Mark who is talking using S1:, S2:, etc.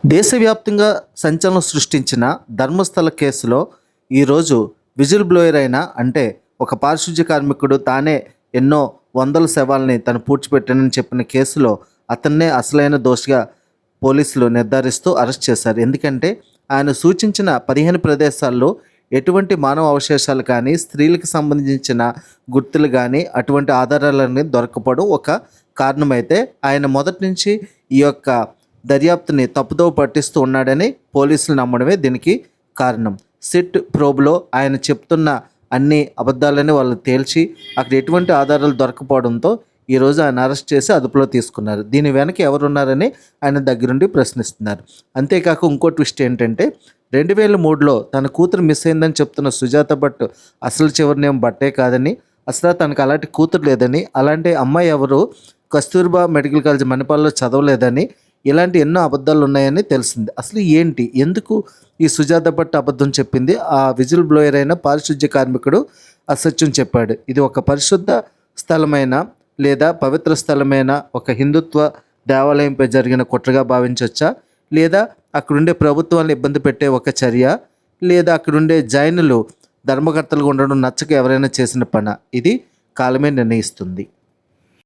S1: దేశవ్యాప్తంగా సంచలనం సృష్టించిన ధర్మస్థల కేసులో ఈరోజు విజిల్ బ్లోయర్ అయిన అంటే ఒక పారిశుధ్య కార్మికుడు తానే ఎన్నో వందల శవాల్ని తను పూడ్చిపెట్టానని చెప్పిన కేసులో అతన్నే అసలైన దోషిగా పోలీసులు నిర్ధారిస్తూ అరెస్ట్ చేశారు. ఎందుకంటే ఆయన సూచించిన 15 ప్రదేశాల్లో ఎటువంటి మానవ అవశేషాలు కానీ, స్త్రీలకు సంబంధించిన గుర్తులు కానీ అటువంటి ఆధారాలన్నీ దొరకపోవడం ఒక కారణమైతే, ఆయన మొదటి నుంచి ఈ యొక్క దర్యాప్తుని తప్పుదోవ పట్టిస్తూ ఉన్నాడని పోలీసులు నమ్మడమే దీనికి కారణం. సిట్ ప్రోబ్లో ఆయన చెప్తున్న అన్ని అబద్ధాలని వాళ్ళు తేల్చి అక్కడ ఎటువంటి ఆధారాలు దొరకపోవడంతో ఈరోజు ఆయన అరెస్ట్ చేసి అదుపులో తీసుకున్నారు. దీని వెనక ఎవరున్నారని ఆయన దగ్గరుండి ప్రశ్నిస్తున్నారు. అంతేకాక ఇంకో ట్విస్ట్ ఏంటంటే 2003లో తన కూతురు మిస్ అయిందని చెప్తున్న సుజాత భట్ అసలు చివరి నేమ్ భట్టే కాదని, అసలు తనకు అలాంటి కూతురు లేదని, అలాంటి అమ్మాయి ఎవరు కస్తూర్బా మెడికల్ కాలేజ్ మణిపాల్లో చదవలేదని, ఇలాంటి ఎన్నో అబద్ధాలు ఉన్నాయని తెలిసింది. అసలు ఏంటి, ఎందుకు ఈ సుజాత భట్ అబద్ధం చెప్పింది? ఆ విజిల్ బ్లోయర్ అయిన పారిశుధ్య కార్మికుడు అసత్యం చెప్పాడు. ఇది ఒక పరిశుద్ధ స్థలమైన లేదా పవిత్ర స్థలమైన ఒక హిందుత్వ దేవాలయంపై జరిగిన కుట్రగా భావించవచ్చా, లేదా అక్కడుండే ప్రభుత్వాన్ని ఇబ్బంది పెట్టే ఒక చర్య, లేదా అక్కడుండే జైనులు ధర్మకర్తలుగా ఉండడం నచ్చక ఎవరైనా చేసిన పని? ఇది కాలమే నిర్ణయిస్తుంది.